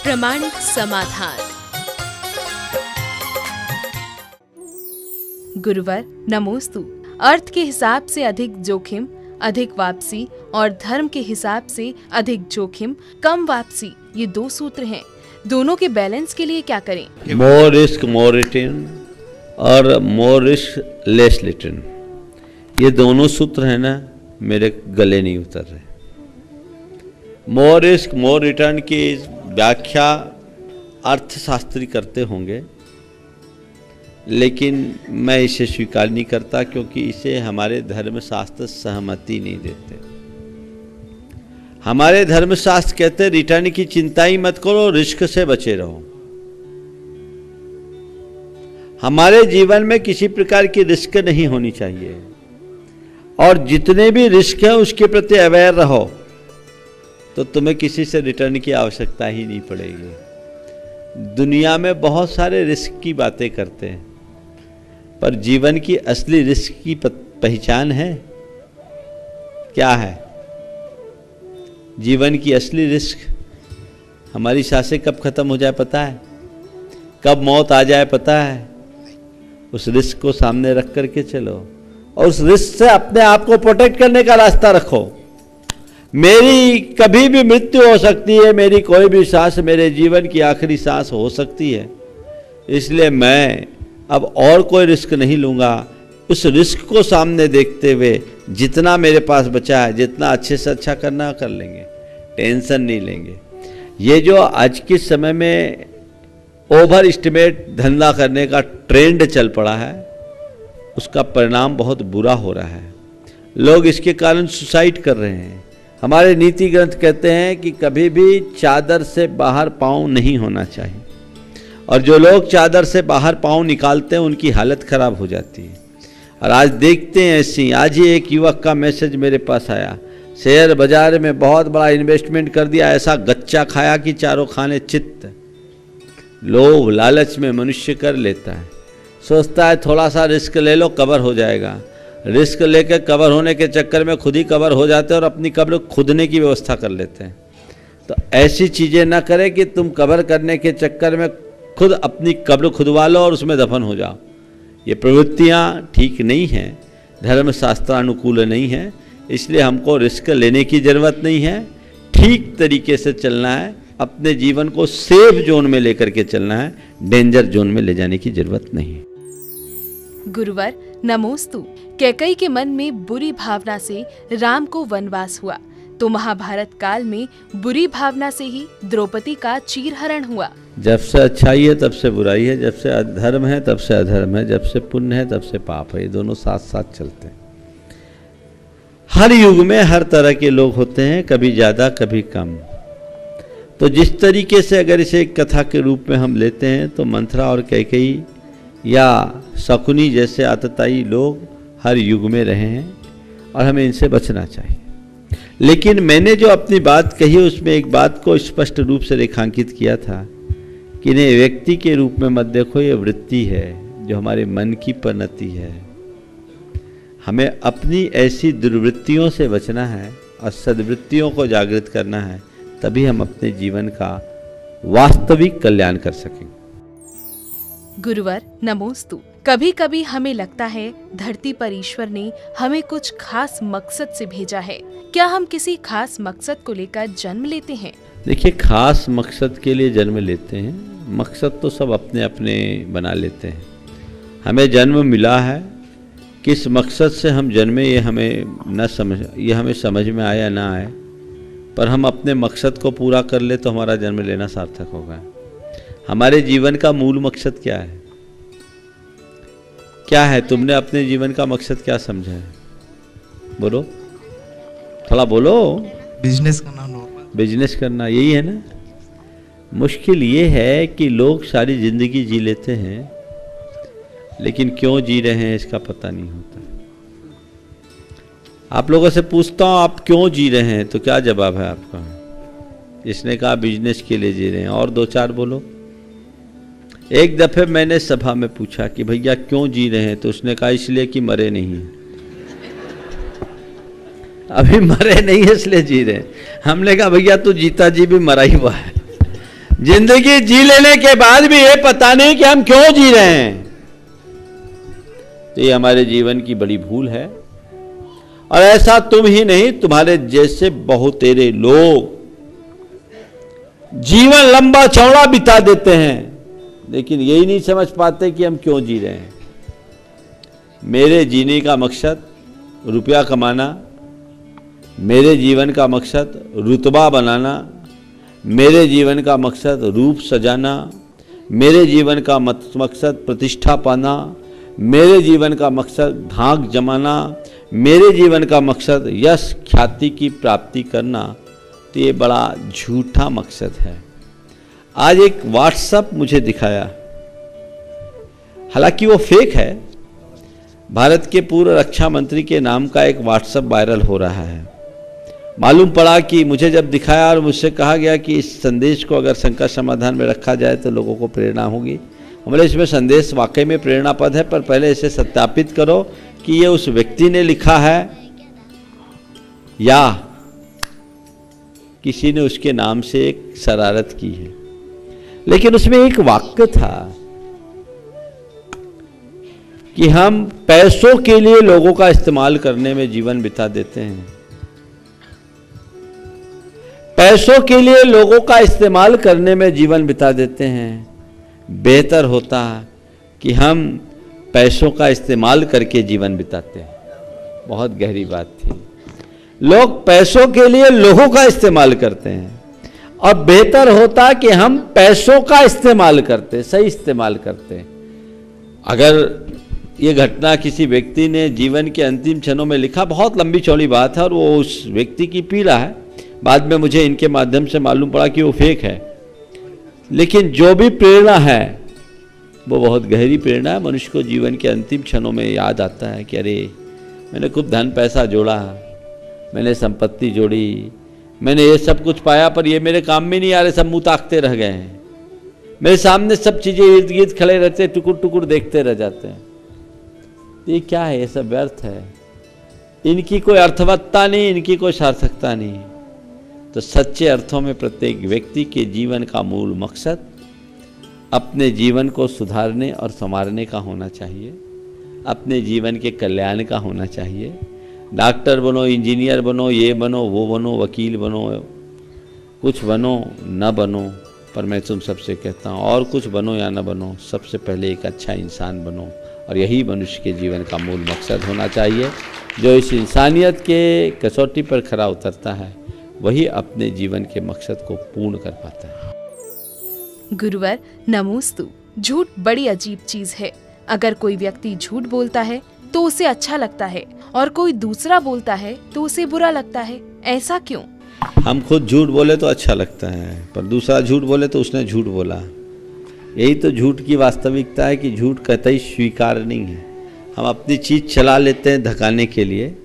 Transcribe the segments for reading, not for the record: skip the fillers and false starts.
प्रामाणिक समाधान। गुरुवर नमोस्तु। अर्थ के हिसाब से अधिक जोखिम, अधिक वापसी और धर्म के हिसाब से अधिक जोखिम, कम वापसी, ये दो सूत्र हैं। दोनों के बैलेंस के लिए क्या करें? मोर रिस्क मोर रिटर्न और मोर रिस्क लेस रिटर्न, ये दोनों सूत्र है ना, मेरे गले नहीं उतर रहे। मोर रिस्क मोर रिटर्न की व्याख्या अर्थशास्त्री करते होंगे, लेकिन मैं इसे स्वीकार नहीं करता, क्योंकि इसे हमारे धर्मशास्त्र सहमति नहीं देते। हमारे धर्मशास्त्र कहते हैं रिटर्न की चिंता ही मत करो, रिस्क से बचे रहो। हमारे जीवन में किसी प्रकार की रिस्क नहीं होनी चाहिए, और जितने भी रिस्क हैं उसके प्रति अवेयर रहो, तो तुम्हें किसी से रिटर्न की आवश्यकता ही नहीं पड़ेगी। दुनिया में बहुत सारे रिस्क की बातें करते हैं, पर जीवन की असली रिस्क की पहचान है क्या है? जीवन की असली रिस्क, हमारी सांसें कब खत्म हो जाए पता है, कब मौत आ जाए पता है। उस रिस्क को सामने रख करके चलो, और उस रिस्क से अपने आप को प्रोटेक्ट करने का रास्ता रखो। मेरी कभी भी मृत्यु हो सकती है, मेरी कोई भी सांस मेरे जीवन की आखिरी सांस हो सकती है, इसलिए मैं अब और कोई रिस्क नहीं लूँगा। उस रिस्क को सामने देखते हुए जितना मेरे पास बचा है, जितना अच्छे से अच्छा करना कर लेंगे, टेंशन नहीं लेंगे। ये जो आज के समय में ओवर एस्टिमेट धंधा करने का ट्रेंड चल पड़ा है, उसका परिणाम बहुत बुरा हो रहा है। लोग इसके कारण सुसाइड कर रहे हैं। हमारे नीति ग्रंथ कहते हैं कि कभी भी चादर से बाहर पाँव नहीं होना चाहिए, और जो लोग चादर से बाहर पाँव निकालते हैं उनकी हालत खराब हो जाती है। और आज देखते हैं ऐसी, आज ही एक युवक का मैसेज मेरे पास आया, शेयर बाजार में बहुत बड़ा इन्वेस्टमेंट कर दिया, ऐसा गच्चा खाया कि चारों खाने चित्त। लोभ लालच में मनुष्य कर लेता है, सोचता है थोड़ा सा रिस्क ले लो कवर हो जाएगा। रिस्क लेकर कवर होने के चक्कर में खुद ही कवर हो जाते हैं और अपनी कब्र खुदने की व्यवस्था कर लेते हैं। तो ऐसी चीज़ें ना करें कि तुम कवर करने के चक्कर में खुद अपनी कब्र खुदवा लो और उसमें दफन हो जाओ। ये प्रवृत्तियाँ ठीक नहीं हैं, धर्मशास्त्रानुकूल नहीं हैं, इसलिए हमको रिस्क लेने की ज़रूरत नहीं है। ठीक तरीके से चलना है, अपने जीवन को सेफ जोन में लेकर के चलना है, डेंजर जोन में ले जाने की जरूरत नहीं है। गुरुवर नमोस्तु। कैकई के मन में बुरी भावना से राम को वनवास हुआ, तो महाभारत काल में बुरी भावना से ही द्रौपदी का चीरहरण हुआ। जब से अच्छाई है तब से बुराई है, जब से अधर्म है तब से अधर्म है, जब से पुण्य है तब से पाप है, ये दोनों साथ साथ चलते हैं। हर युग में हर तरह के लोग होते हैं, कभी ज़्यादा कभी कम। तो जिस तरीके से अगर इसे एक कथा के रूप में हम लेते हैं, तो मंथरा और कैकेयी या शकुनी जैसे आतताई लोग हर युग में रहे हैं, और हमें इनसे बचना चाहिए। लेकिन मैंने जो अपनी बात कही उसमें एक बात को स्पष्ट रूप से रेखांकित किया था कि इन्हें व्यक्ति के रूप में मत देखो, ये वृत्ति है जो हमारे मन की परिणति है। हमें अपनी ऐसी दुर्वृत्तियों से बचना है और सद्वृत्तियों को जागृत करना है, तभी हम अपने जीवन का वास्तविक कल्याण कर सकेंगे। गुरुवर नमोस्तु। कभी कभी हमें लगता है धरती पर ईश्वर ने हमें कुछ खास मकसद से भेजा है। क्या हम किसी खास मकसद को लेकर जन्म लेते हैं? देखिए, खास मकसद के लिए जन्म लेते हैं, मकसद तो सब अपने अपने बना लेते हैं। हमें जन्म मिला है, किस मकसद से हम जन्मे ये हमें समझ में आए या ना आए, पर हम अपने मकसद को पूरा कर ले तो हमारा जन्म लेना सार्थक होगा। हमारे जीवन का मूल मकसद क्या है? क्या है? तुमने अपने जीवन का मकसद क्या समझा है? बोलो, थोड़ा बोलो। बिजनेस करना, नॉर्मल बिजनेस करना, यही है ना। मुश्किल ये है कि लोग सारी जिंदगी जी लेते हैं, लेकिन क्यों जी रहे हैं इसका पता नहीं होता। आप लोगों से पूछता हूँ आप क्यों जी रहे हैं, तो क्या जवाब है आपका? इसने कहा बिजनेस के लिए जी रहे हैं, और दो चार बोलो। एक दफे मैंने सभा में पूछा कि भैया क्यों जी रहे हैं, तो उसने कहा इसलिए कि मरे नहीं हैं। अभी मरे नहीं है इसलिए जी रहे हैं। हमने कहा भैया तू जीता जी भी मरा ही हुआ है, जिंदगी जी लेने के बाद भी ये पता नहीं कि हम क्यों जी रहे हैं। तो ये हमारे जीवन की बड़ी भूल है। और ऐसा तुम ही नहीं, तुम्हारे जैसे बहुतेरे लोग जीवन लंबा चौड़ा बिता देते हैं, लेकिन यही नहीं समझ पाते कि हम क्यों जी रहे हैं। मेरे जीने का मकसद रुपया कमाना, मेरे जीवन का मकसद रुतबा बनाना, मेरे जीवन का मकसद रूप सजाना, मेरे जीवन का मकसद प्रतिष्ठा पाना, मेरे जीवन का मकसद धाक जमाना, मेरे जीवन का मकसद यश ख्याति की प्राप्ति करना। तो ये बड़ा झूठा मकसद है। आज एक व्हाट्सएप मुझे दिखाया, हालांकि वो फेक है। भारत के पूर्व रक्षा मंत्री के नाम का एक व्हाट्सएप वायरल हो रहा है। मालूम पड़ा कि मुझे जब दिखाया और मुझसे कहा गया कि इस संदेश को अगर संकट समाधान में रखा जाए तो लोगों को प्रेरणा होगी। हमारे इसमें संदेश वाकई में प्रेरणापद है, पर पहले इसे सत्यापित करो कि ये उस व्यक्ति ने लिखा है या किसी ने उसके नाम से एक शरारत की है। लेकिन उसमें एक वाक्य था कि हम पैसों के लिए लोगों का इस्तेमाल करने में जीवन बिता देते हैं। पैसों के लिए लोगों का इस्तेमाल करने में जीवन बिता देते हैं। बेहतर होता कि हम पैसों का इस्तेमाल करके जीवन बिताते हैं। बहुत गहरी बात थी। लोग पैसों के लिए लोगों का इस्तेमाल करते हैं, और बेहतर होता कि हम पैसों का इस्तेमाल करते, सही इस्तेमाल करते। अगर ये घटना किसी व्यक्ति ने जीवन के अंतिम क्षणों में लिखा, बहुत लंबी चौड़ी बात है और वो उस व्यक्ति की पीड़ा है। बाद में मुझे इनके माध्यम से मालूम पड़ा कि वो फेक है, लेकिन जो भी प्रेरणा है वो बहुत गहरी प्रेरणा है। मनुष्य को जीवन के अंतिम क्षणों में याद आता है कि अरे मैंने खूब धन पैसा जोड़ा, मैंने संपत्ति जोड़ी, मैंने ये सब कुछ पाया, पर ये मेरे काम में नहीं आ रहे, सब मुंह ताकते रह गए हैं। मेरे सामने सब चीज़ें इर्द गिर्द खड़े रहते, टुकुर टुकुर देखते रह जाते हैं। ये क्या है? ये सब व्यर्थ है। इनकी कोई अर्थवत्ता नहीं, इनकी कोई सार्थकता नहीं। तो सच्चे अर्थों में प्रत्येक व्यक्ति के जीवन का मूल मकसद अपने जीवन को सुधारने और संवारने का होना चाहिए, अपने जीवन के कल्याण का होना चाहिए। डॉक्टर बनो, इंजीनियर बनो, ये बनो, वो बनो, वकील बनो, कुछ बनो न बनो, पर मैं तुम सबसे कहता हूँ और कुछ बनो या न बनो, सबसे पहले एक अच्छा इंसान बनो। और यही मनुष्य के जीवन का मूल मकसद होना चाहिए। जो इस इंसानियत के कसौटी पर खरा उतरता है वही अपने जीवन के मकसद को पूर्ण कर पाता है। गुरुवर नमोस्तु। झूठ बड़ी अजीब चीज है। अगर कोई व्यक्ति झूठ बोलता है तो उसे अच्छा लगता है, और कोई दूसरा बोलता है तो उसे बुरा लगता है। ऐसा क्यों? हम खुद झूठ बोले तो अच्छा लगता है, पर दूसरा झूठ बोले तो उसने झूठ बोला। यही तो झूठ की वास्तविकता है कि झूठ कतई स्वीकार नहीं है। हम अपनी चीज़ चला लेते हैं धकाने के लिए,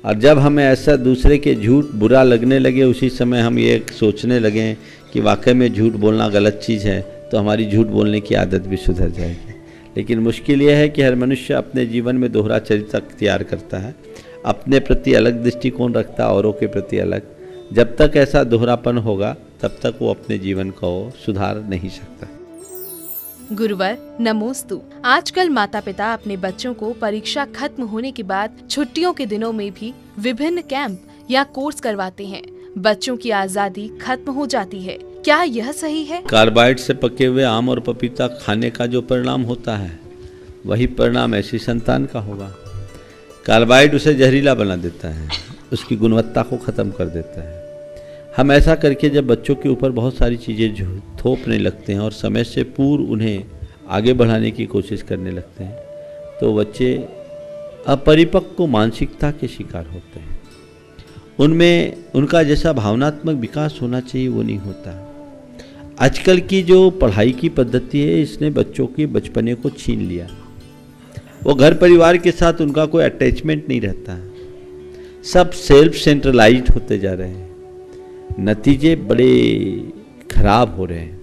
और जब हमें ऐसा दूसरे के झूठ बुरा लगने लगे, उसी समय हम ये सोचने लगे कि वाकई में झूठ बोलना गलत चीज़ है, तो हमारी झूठ बोलने की आदत भी सुधर जाएगी। लेकिन मुश्किल यह है कि हर मनुष्य अपने जीवन में दोहरा चरित्र अख्तियार करता है, अपने प्रति अलग दृष्टिकोण रखता है, औरों के प्रति अलग। जब तक ऐसा दोहरापन होगा तब तक वो अपने जीवन को सुधार नहीं सकता। गुरुवर नमोस्तु। आजकल माता पिता अपने बच्चों को परीक्षा खत्म होने के बाद छुट्टियों के दिनों में भी विभिन्न कैंप या कोर्स करवाते हैं। बच्चों की आजादी खत्म हो जाती है। क्या यह सही है? कार्बाइड से पके हुए आम और पपीता खाने का जो परिणाम होता है वही परिणाम ऐसी संतान का होगा। कार्बाइड उसे जहरीला बना देता है, उसकी गुणवत्ता को खत्म कर देता है। हम ऐसा करके जब बच्चों के ऊपर बहुत सारी चीज़ें थोपने लगते हैं और समय से पूर्व उन्हें आगे बढ़ाने की कोशिश करने लगते हैं, तो बच्चे अपरिपक्व मानसिकता के शिकार होते हैं। उनमें उनका जैसा भावनात्मक विकास होना चाहिए वो नहीं होता। आजकल की जो पढ़ाई की पद्धति है, इसने बच्चों के बचपने को छीन लिया। वो घर परिवार के साथ उनका कोई अटैचमेंट नहीं रहता, सब सेल्फ सेंट्रलाइज्ड होते जा रहे हैं। नतीजे बड़े खराब हो रहे हैं।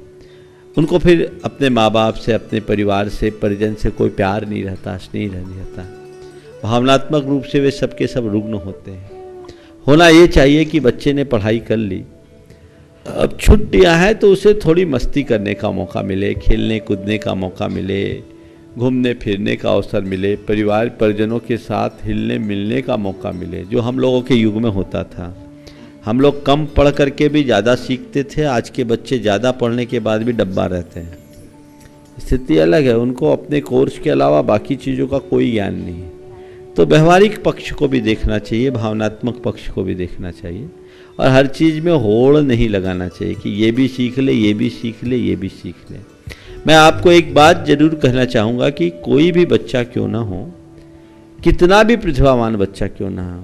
उनको फिर अपने माँ बाप से, अपने परिवार से, परिजन से कोई प्यार नहीं रहता, स्नेह नहीं रहता। भावनात्मक रूप से वे सबके सब रुग्ण होते हैं। होना ये चाहिए कि बच्चे ने पढ़ाई कर ली, अब छुट्टियां हैं तो उसे थोड़ी मस्ती करने का मौका मिले, खेलने कूदने का मौका मिले, घूमने फिरने का अवसर मिले, परिवार परिजनों के साथ हिलने मिलने का मौका मिले, जो हम लोगों के युग में होता था। हम लोग कम पढ़ करके भी ज़्यादा सीखते थे, आज के बच्चे ज़्यादा पढ़ने के बाद भी डब्बा रहते हैं। स्थिति अलग है, उनको अपने कोर्स के अलावा बाकी चीज़ों का कोई ज्ञान नहीं है। तो व्यवहारिक पक्ष को भी देखना चाहिए, भावनात्मक पक्ष को भी देखना चाहिए, और हर चीज़ में होड़ नहीं लगाना चाहिए कि ये भी सीख ले, ये भी सीख ले, ये भी सीख ले। मैं आपको एक बात जरूर कहना चाहूँगा कि कोई भी बच्चा क्यों ना हो, कितना भी प्रतिभावान बच्चा क्यों ना हो,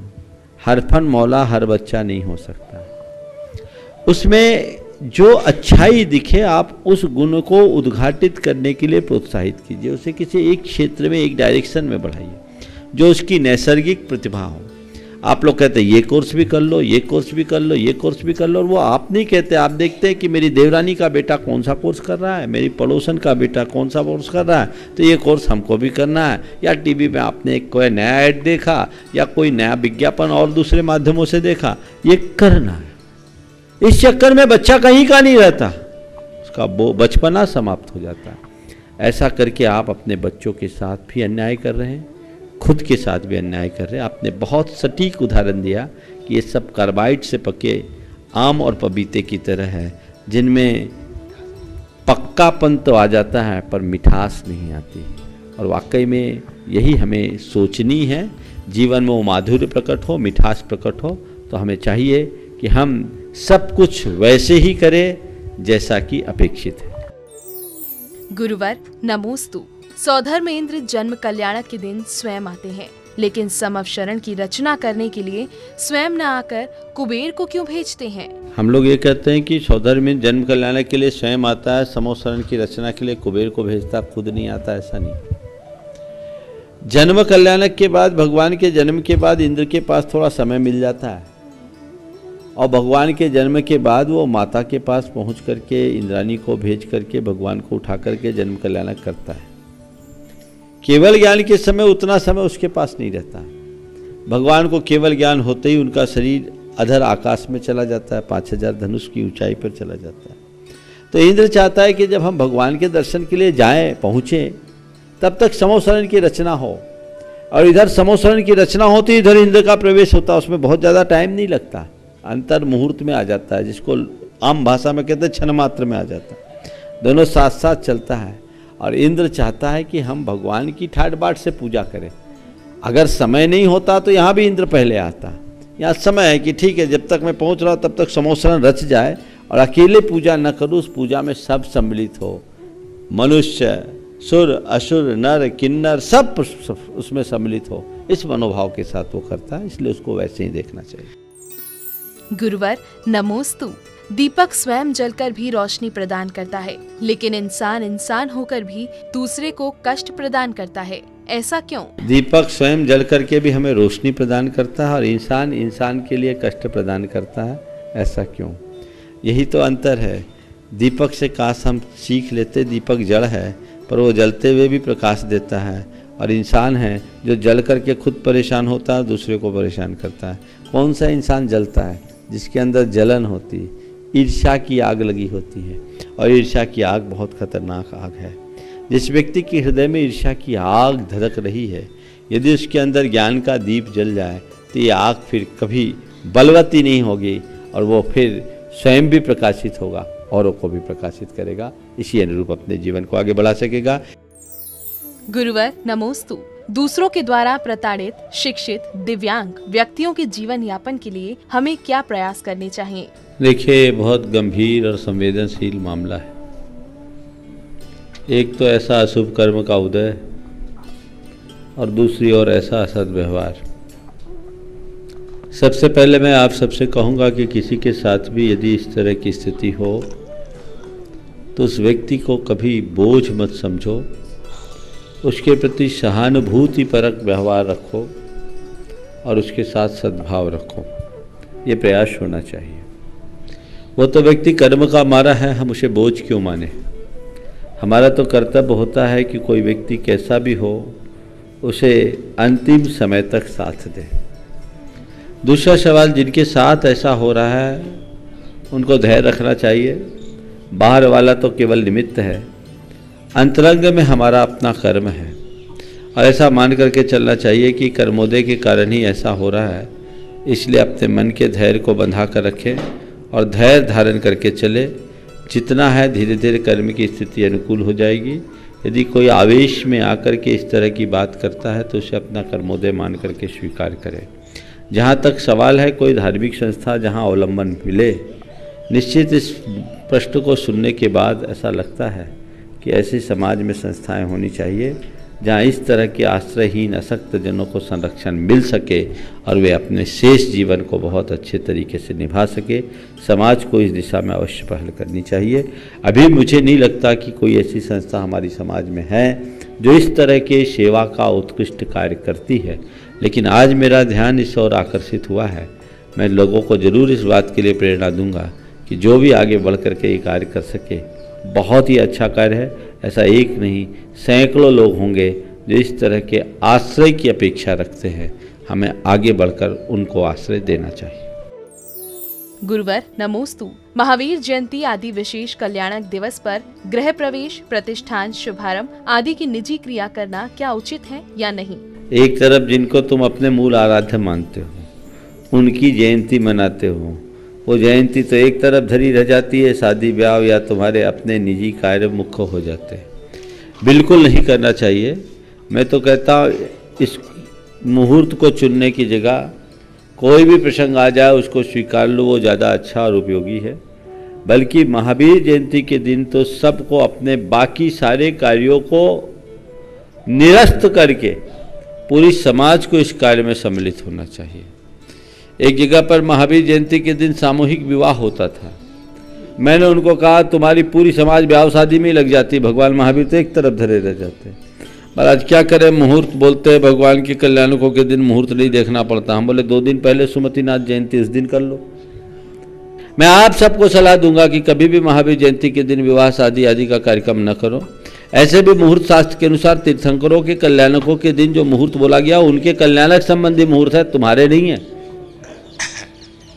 हर फन मौला हर बच्चा नहीं हो सकता। उसमें जो अच्छाई दिखे आप उस गुण को उद्घाटित करने के लिए प्रोत्साहित कीजिए, उसे किसी एक क्षेत्र में एक डायरेक्शन में बढ़ाइए जो उसकी नैसर्गिक प्रतिभा हो। आप लोग कहते हैं ये कोर्स भी कर लो, ये कोर्स भी कर लो, ये कोर्स भी कर लो, और वो आप नहीं कहते। आप देखते हैं कि मेरी देवरानी का बेटा कौन सा कोर्स कर रहा है, मेरी पड़ोसन का बेटा कौन सा कोर्स कर रहा है, तो ये कोर्स हमको भी करना है। या टीवी में आपने कोई नया ऐड देखा या कोई नया विज्ञापन और दूसरे माध्यमों से देखा, ये करना है। इस चक्कर में बच्चा कहीं का नहीं रहता, उसका वो बचपना समाप्त हो जाता है। ऐसा करके आप अपने बच्चों के साथ भी अन्याय कर रहे हैं, खुद के साथ भी अन्याय कर रहे हैं। आपने बहुत सटीक उदाहरण दिया कि ये सब कार्बाइड से पके आम और पपीते की तरह है, जिनमें पक्कापन तो आ जाता है पर मिठास नहीं आती। और वाकई में यही हमें सोचनी है, जीवन में वो माधुर्य प्रकट हो, मिठास प्रकट हो, तो हमें चाहिए कि हम सब कुछ वैसे ही करें जैसा कि अपेक्षित है। गुरुवर नमोस्तु। सौधर्मेंद्र जन्म कल्याणक के दिन स्वयं आते हैं, लेकिन समवशरण की रचना करने के लिए स्वयं न आकर कुबेर को क्यों भेजते हैं? हम लोग ये कहते हैं कि सौधर्मेंद्र जन्म कल्याणक के लिए स्वयं आता है, समवशरण की रचना के लिए कुबेर को भेजता, खुद नहीं आता, ऐसा नहीं। जन्म कल्याणक के बाद, भगवान के जन्म के बाद इंद्र के पास थोड़ा समय मिल जाता है, और भगवान के जन्म के बाद वो माता के पास पहुंच करके इंद्राणी को भेज करके भगवान को उठा करके जन्म कल्याणक करता है। केवल ज्ञान के समय उतना समय उसके पास नहीं रहता। भगवान को केवल ज्ञान होते ही उनका शरीर अधर आकाश में चला जाता है, 5000 धनुष की ऊंचाई पर चला जाता है। तो इंद्र चाहता है कि जब हम भगवान के दर्शन के लिए जाएं, पहुँचें, तब तक समवशरण की रचना हो, और इधर समवशरण की रचना होती इधर इंद्र का प्रवेश होता। उसमें बहुत ज़्यादा टाइम नहीं लगता, अंतर मुहूर्त में आ जाता है, जिसको आम भाषा में कहते हैं क्षण मात्र में आ जाता है। दोनों साथ साथ चलता है, और इंद्र चाहता है कि हम भगवान की ठाट बाट से पूजा करें। अगर समय नहीं होता तो यहाँ भी इंद्र पहले आता। यहाँ समय है कि ठीक है, जब तक मैं पहुँच रहा हूँ तब तक समवशरण रच जाए, और अकेले पूजा न करूँ, उस पूजा में सब सम्मिलित हो, मनुष्य, सुर, असुर, नर, किन्नर, सब उसमें सम्मिलित हो। इस मनोभाव के साथ वो करता है, इसलिए उसको वैसे ही देखना चाहिए। गुरुवर नमोस्तु। दीपक स्वयं जलकर भी रोशनी प्रदान करता है, लेकिन इंसान इंसान होकर भी दूसरे को कष्ट प्रदान करता है, ऐसा क्यों? दीपक स्वयं जल करके भी हमें रोशनी प्रदान करता है, और इंसान इंसान के लिए कष्ट प्रदान करता है, ऐसा क्यों? यही तो अंतर है। दीपक से काश हम सीख लेते, दीपक जड़ है पर वो जलते हुए भी प्रकाश देता है, और इंसान है जो जल करके खुद परेशान होता है, दूसरे को परेशान करता है। कौन सा इंसान जलता है? जिसके अंदर जलन होती, ईर्ष्या की आग लगी होती है, और ईर्ष्या की आग बहुत खतरनाक आग है। जिस व्यक्ति के हृदय में ईर्ष्या की आग धधक रही है, यदि उसके अंदर ज्ञान का दीप जल जाए तो ये आग फिर कभी बलवती नहीं होगी, और वो फिर स्वयं भी प्रकाशित होगा, औरों को भी प्रकाशित करेगा, इसी अनुरूप अपने जीवन को आगे बढ़ा सकेगा। गुरुवर नमोस्तु। दूसरों के द्वारा प्रताड़ित, शिक्षित, दिव्यांग व्यक्तियों के जीवन यापन के लिए हमें क्या प्रयास करने चाहिए? देखिए, बहुत गंभीर और संवेदनशील मामला है। एक तो ऐसा अशुभ कर्म का उदय, और दूसरी ओर ऐसा असद व्यवहार। सबसे पहले मैं आप सबसे कहूँगा कि किसी के साथ भी यदि इस तरह की स्थिति हो तो उस व्यक्ति को कभी बोझ मत समझो, उसके प्रति सहानुभूति परक व्यवहार रखो, और उसके साथ सद्भाव रखो। ये प्रयास होना चाहिए। वो तो व्यक्ति कर्म का मारा है, हम उसे बोझ क्यों माने? हमारा तो कर्तव्य होता है कि कोई व्यक्ति कैसा भी हो उसे अंतिम समय तक साथ दे। दूसरा सवाल, जिनके साथ ऐसा हो रहा है उनको धैर्य रखना चाहिए। बाहर वाला तो केवल निमित्त है, अंतरंग में हमारा अपना कर्म है और ऐसा मान करके चलना चाहिए कि कर्मोदय के कारण ही ऐसा हो रहा है। इसलिए अपने मन के धैर्य को बंधा कर रखें और धैर्य धारण करके चले। जितना है धीरे धीरे कर्म की स्थिति अनुकूल हो जाएगी। यदि कोई आवेश में आकर के इस तरह की बात करता है तो उसे अपना कर्मोदय मान करके स्वीकार करें। जहाँ तक सवाल है कोई धार्मिक संस्था जहाँ अवलंबन मिले, निश्चित इस प्रश्न को सुनने के बाद ऐसा लगता है कि ऐसे समाज में संस्थाएं होनी चाहिए जहाँ इस तरह के आश्रयहीन अशक्त जनों को संरक्षण मिल सके और वे अपने शेष जीवन को बहुत अच्छे तरीके से निभा सके। समाज को इस दिशा में अवश्य पहल करनी चाहिए। अभी मुझे नहीं लगता कि कोई ऐसी संस्था हमारी समाज में है जो इस तरह के सेवा का उत्कृष्ट कार्य करती है, लेकिन आज मेरा ध्यान इस ओर आकर्षित हुआ है। मैं लोगों को जरूर इस बात के लिए प्रेरणा दूंगा कि जो भी आगे बढ़ करके ये कार्य कर सके, बहुत ही अच्छा कार्य है। ऐसा एक नहीं, सैकड़ों लोग होंगे जो इस तरह के आश्रय की अपेक्षा रखते हैं। हमें आगे बढ़कर उनको आश्रय देना चाहिए। गुरुवर नमोस्तु। महावीर जयंती आदि विशेष कल्याणक दिवस पर गृह प्रवेश, प्रतिष्ठान, शुभारंभ आदि की निजी क्रिया करना क्या उचित है या नहीं? एक तरफ जिनको तुम अपने मूल आराध्य मानते हो उनकी जयंती मनाते हो, वो जयंती तो एक तरफ धरी रह जाती है, शादी ब्याह या तुम्हारे अपने निजी कार्य मुख्य हो जाते हैं। बिल्कुल नहीं करना चाहिए। मैं तो कहता हूँ इस मुहूर्त को चुनने की जगह कोई भी प्रसंग आ जाए उसको स्वीकार लो, वो ज़्यादा अच्छा और उपयोगी है। बल्कि महावीर जयंती के दिन तो सबको अपने बाकी सारे कार्यों को निरस्त करके पूरी समाज को इस कार्य में सम्मिलित होना चाहिए। एक जगह पर महावीर जयंती के दिन सामूहिक विवाह होता था। मैंने उनको कहा तुम्हारी पूरी समाज ब्याह शादी में ही लग जाती, भगवान महावीर तो एक तरफ धरे रह जाते। महाराज क्या करें, मुहूर्त बोलते हैं, भगवान के कल्याणकों के दिन मुहूर्त नहीं देखना पड़ता। हम बोले 2 दिन पहले सुमतिनाथ जयंती उस दिन कर लो। मैं आप सबको सलाह दूंगा कि कभी भी महावीर जयंती के दिन विवाह शादी आदि का कार्यक्रम न करो। ऐसे भी मुहूर्त शास्त्र के अनुसार तीर्थंकरों के कल्याणकों के दिन जो मुहूर्त बोला गया उनके कल्याणक संबंधी मुहूर्त है, तुम्हारे नहीं है।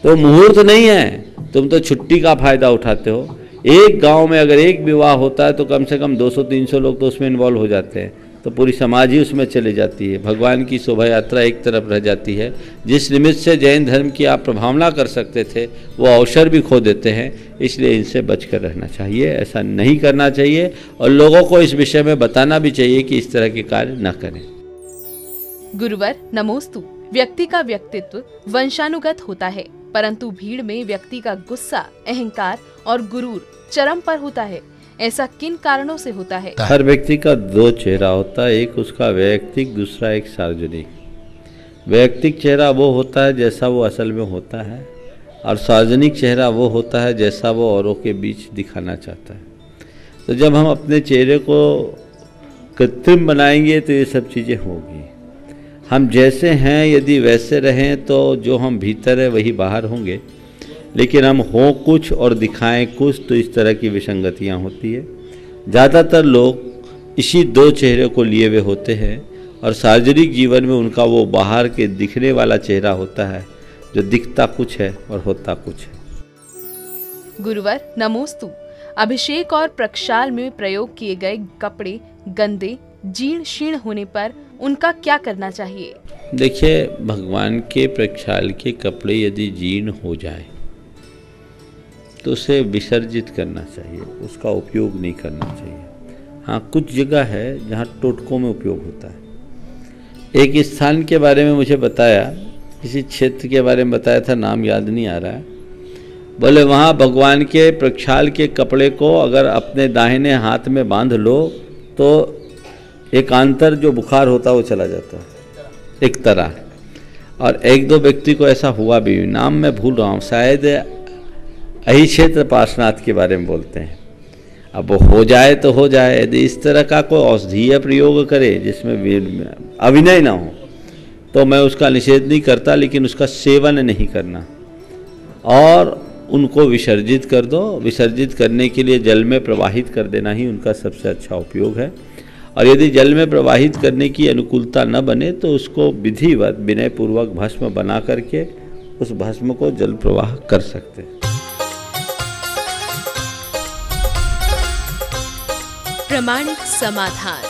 तो मुहूर्त नहीं है, तुम तो छुट्टी का फायदा उठाते हो। एक गांव में अगर एक विवाह होता है तो कम से कम 200-300 लोग तो उसमें इन्वॉल्व हो जाते हैं, तो पूरी समाज ही उसमें चली जाती है। भगवान की शोभा यात्रा एक तरफ रह जाती है। जिस निमित्त से जैन धर्म की आप प्रभावना कर सकते थे वो अवसर भी खो देते हैं। इसलिए इनसे बचकर रहना चाहिए, ऐसा नहीं करना चाहिए और लोगों को इस विषय में बताना भी चाहिए कि इस तरह के कार्य न करें। गुरुवर नमोस्तु। व्यक्ति का व्यक्तित्व वंशानुगत होता है, परंतु भीड़ में व्यक्ति का गुस्सा, अहंकार और गुरूर चरम पर होता है। ऐसा किन कारणों से होता है? हर व्यक्ति का 2 चेहरा होता है, एक उसका वैयक्तिक, दूसरा एक सार्वजनिक। वैयक्तिक चेहरा वो होता है जैसा वो असल में होता है और सार्वजनिक चेहरा वो होता है जैसा वो औरों के बीच दिखाना चाहता है। तो जब हम अपने चेहरे को कृत्रिम बनाएंगे तो ये सब चीज़ें होगी। हम जैसे हैं यदि वैसे रहें तो जो हम भीतर है वही बाहर होंगे, लेकिन हम हों कुछ और दिखाएं कुछ, तो इस तरह की विसंगतियां होती है। ज़्यादातर लोग इसी 2 चेहरे को लिए हुए होते हैं और सार्वजनिक जीवन में उनका वो बाहर के दिखने वाला चेहरा होता है जो दिखता कुछ है और होता कुछ है। गुरुवर नमोस्तु। अभिषेक और प्रक्षाल में प्रयोग किए गए कपड़े गंदे, जीर्ण शीर्ण होने पर उनका क्या करना चाहिए? देखिए, भगवान के प्रक्षाल के कपड़े यदि जीर्ण हो जाए तो उसे विसर्जित करना चाहिए, उसका उपयोग नहीं करना चाहिए। हाँ, कुछ जगह है जहाँ टोटकों में उपयोग होता है। एक स्थान के बारे में मुझे बताया, किसी क्षेत्र के बारे में बताया था, नाम याद नहीं आ रहा है। बोले वहाँ भगवान के प्रक्षाल के कपड़े को अगर अपने दाहिने हाथ में बांध लो तो एकांतर जो बुखार होता है वो चला जाता है एक तरह। और 1-2 व्यक्ति को ऐसा हुआ भी, नाम मैं भूल रहा हूँ, शायद अही क्षेत्र पार्श्वनाथ के बारे में बोलते हैं। अब हो जाए तो हो जाए, यदि इस तरह का कोई औषधीय प्रयोग करे जिसमें अभिनय ना हो तो मैं उसका निषेध नहीं करता, लेकिन उसका सेवन नहीं करना और उनको विसर्जित कर दो। विसर्जित करने के लिए जल में प्रवाहित कर देना ही उनका सबसे अच्छा उपयोग है। और यदि जल में प्रवाहित करने की अनुकूलता न बने तो उसको विधिवत विनयपूर्वक भस्म बना करके उस भस्म को जल प्रवाह कर सकते हैं। प्रामाणिक समाधान।